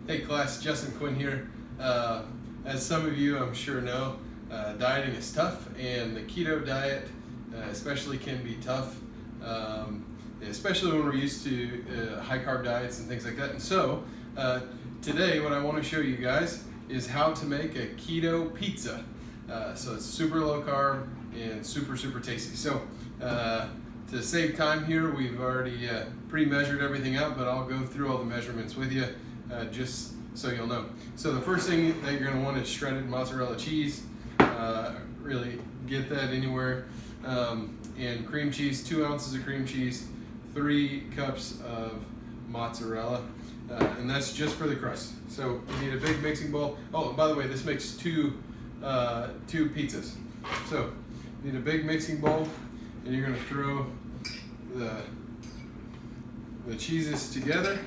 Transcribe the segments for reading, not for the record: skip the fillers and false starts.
Hey class, Justin Quinn here. As some of you I'm sure know, dieting is tough, and the keto diet especially can be tough, especially when we're used to high carb diets and things like that. And so today what I want to show you guys is how to make a keto pizza. So it's super low carb and super tasty. So to save time here, we've already pre-measured everything out, but I'll go through all the measurements with you just so you'll know. So the first thing that you're going to want is shredded mozzarella cheese. Really get that anywhere. And cream cheese, 2 ounces of cream cheese, 3 cups of mozzarella, and that's just for the crust. So you need a big mixing bowl. Oh, and by the way, this makes two pizzas. So you need a big mixing bowl, and you're going to throw the cheeses together,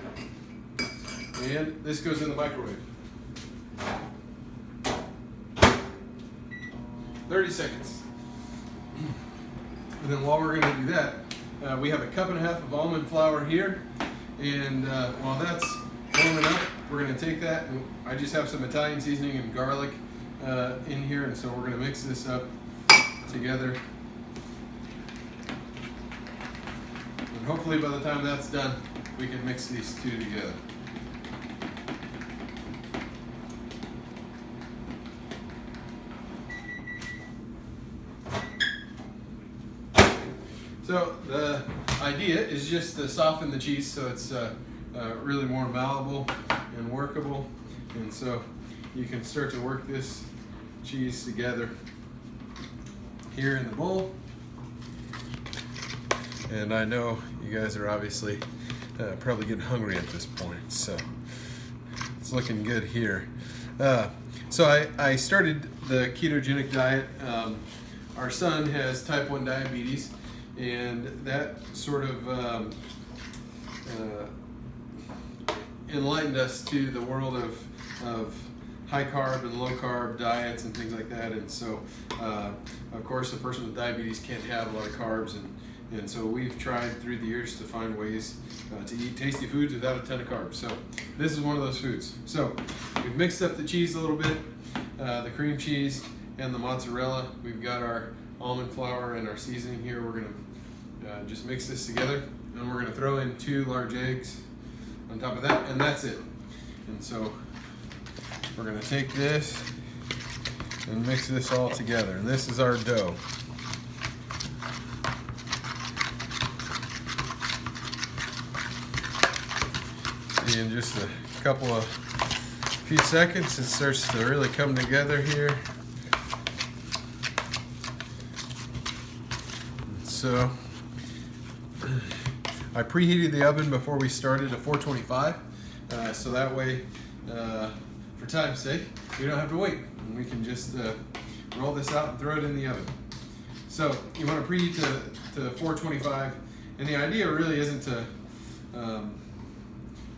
and this goes in the microwave. 30 seconds. And then while we're going to do that, we have a 1.5 cups of almond flour here, and while that's warming up, we're going to take that, and I just have some Italian seasoning and garlic in here, and so we're going to mix this up together. And hopefully by the time that's done, we can mix these two together. So the idea is just to soften the cheese so it's really more malleable and workable. And so you can start to work this cheese together here in the bowl. And I know you guys are obviously probably getting hungry at this point, so it's looking good here. So I started the ketogenic diet. Our son has type 1 diabetes, and that sort of enlightened us to the world of high carb and low carb diets and things like that. And so of course a person with diabetes can't have a lot of carbs, and so we've tried through the years to find ways to eat tasty foods without a ton of carbs. So this is one of those foods. So we've mixed up the cheese a little bit, the cream cheese and the mozzarella. We've got our almond flour and our seasoning here. We're going to just mix this together, and we're going to throw in 2 large eggs on top of that, and that's it. And so we're going to take this and mix this all together, and this is our dough. See, in just a few seconds, it starts to really come together here. So I preheated the oven before we started at 425, so that way, for time's sake, we don't have to wait, and we can just roll this out and throw it in the oven. So you want to preheat to 425, and the idea really isn't to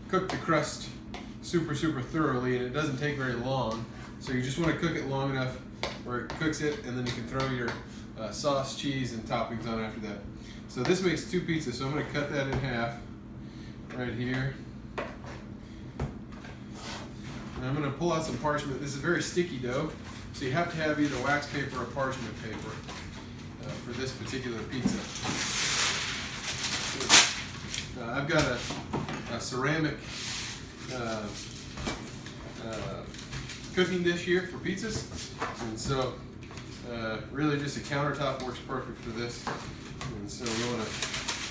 cook the crust super thoroughly, and it doesn't take very long. So you just want to cook it long enough where it cooks it, and then you can throw your sauce, cheese, and toppings on after that. So this makes 2 pizzas, so I'm going to cut that in half right here. And I'm going to pull out some parchment. This is very sticky dough, so you have to have either wax paper or parchment paper for this particular pizza. I've got a ceramic cooking dish here for pizzas, and so really just a countertop works perfect for this. And so we want to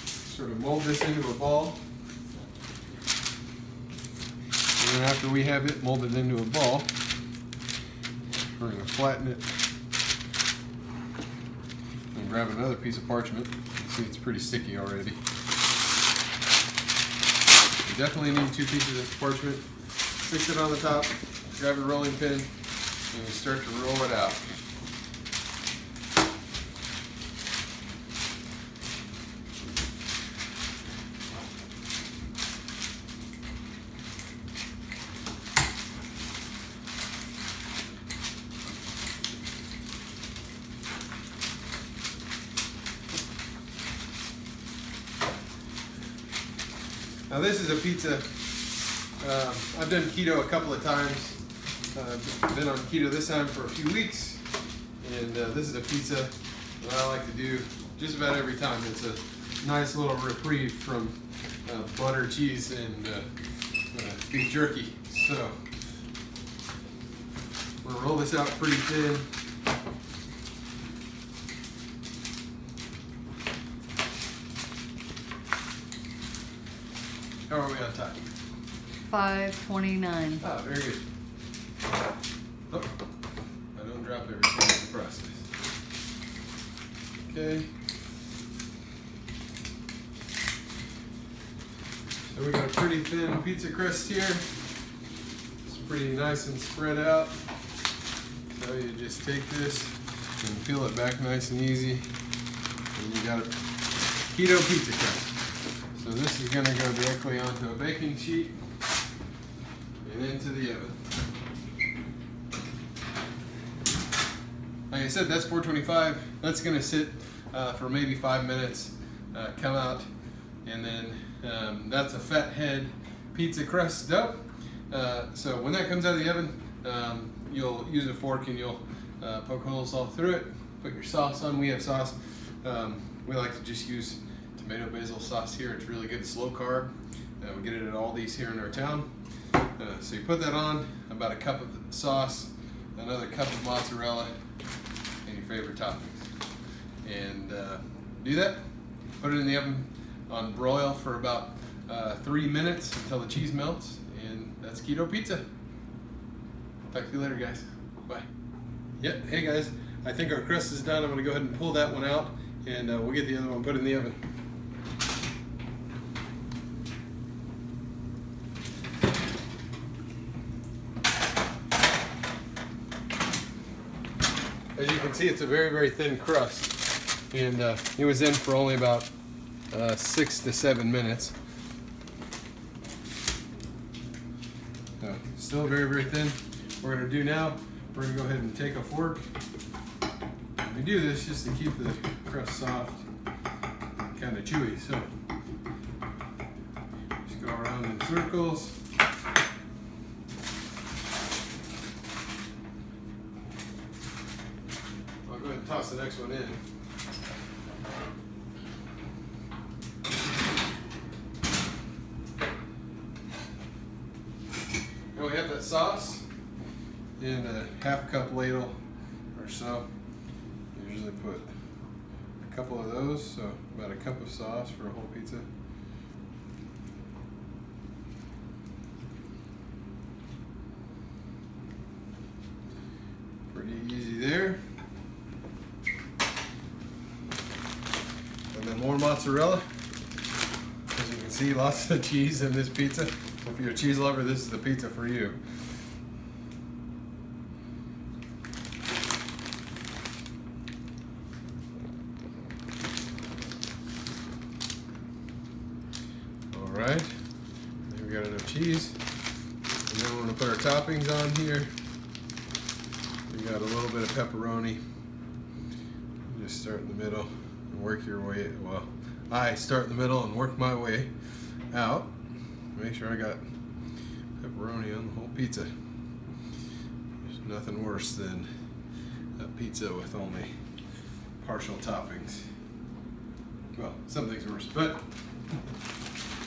sort of mold this into a ball, and then after we have it molded into a ball, we're going to flatten it and grab another piece of parchment. You can see it's pretty sticky already. You definitely need 2 pieces of parchment. Fix it on the top, grab a rolling pin, and you start to roll it out. Now this is a pizza I've done keto a couple of times. Been on keto this time for a few weeks, and this is a pizza that I like to do just about every time. It's a nice little reprieve from butter, cheese, and beef jerky. So we're gonna roll this out pretty thin. How are we on time? 5:29. Ah, very good. Oh, I don't drop everything in the process. Okay. So we got a pretty thin pizza crust here. It's pretty nice and spread out. So you just take this and peel it back nice and easy. And you got a keto pizza crust. So this is going to go directly onto a baking sheet and into the oven. Like I said, that's 425. That's going to sit for maybe 5 minutes, come out, and then that's a fat head pizza crust dough. So when that comes out of the oven, you'll use a fork and you'll poke holes all through it. Put your sauce on. We have sauce. We like to just use tomato basil sauce here. It's really good, slow carb. We get it at Aldi's here in our town. So you put that on, about a cup of sauce, another cup of mozzarella, and your favorite toppings. And do that. Put it in the oven on broil for about 3 minutes until the cheese melts, and that's keto pizza. Talk to you later, guys. Bye. Yep. Hey guys, I think our crust is done. I'm gonna go ahead and pull that one out, and we'll get the other one put in the oven. As you can see, it's a very, very thin crust, and it was in for only about 6 to 7 minutes. So, still very, very thin. What we're going to do now, we're going to go ahead and take a fork. And we do this just to keep the crust soft and kind of chewy. So just go around in circles. I'll go ahead and toss the next one in. And we have that sauce in a half cup ladle or so. Usually put a couple of those, so about a cup of sauce for a whole pizza. Pretty easy there. And then more mozzarella. As you can see, lots of cheese in this pizza. If you're a cheese lover, this is the pizza for you. All right, then we got enough cheese. And then we're gonna put our toppings on here. We got a little bit of pepperoni. Just start in the middle and work your way, well, I start in the middle and work my way out. Make sure I got pepperoni on the whole pizza. There's nothing worse than a pizza with only partial toppings. Well, some things worse, but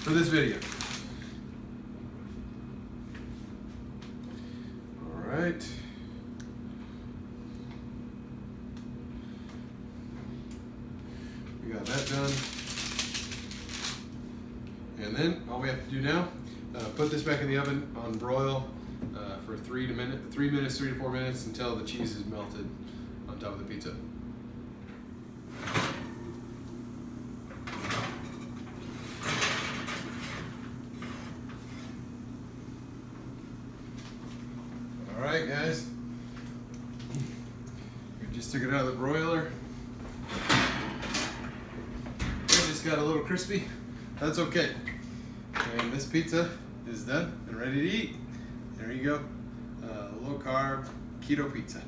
for this video. All right. We got that done. And then all we have to do now, put this back in the oven on broil for 3 to 4 minutes until the cheese is melted on top of the pizza. All right, guys. We just took it out of the broiler. It just got a little crispy. That's okay. And this pizza is done and ready to eat. There you go. Low carb keto pizza.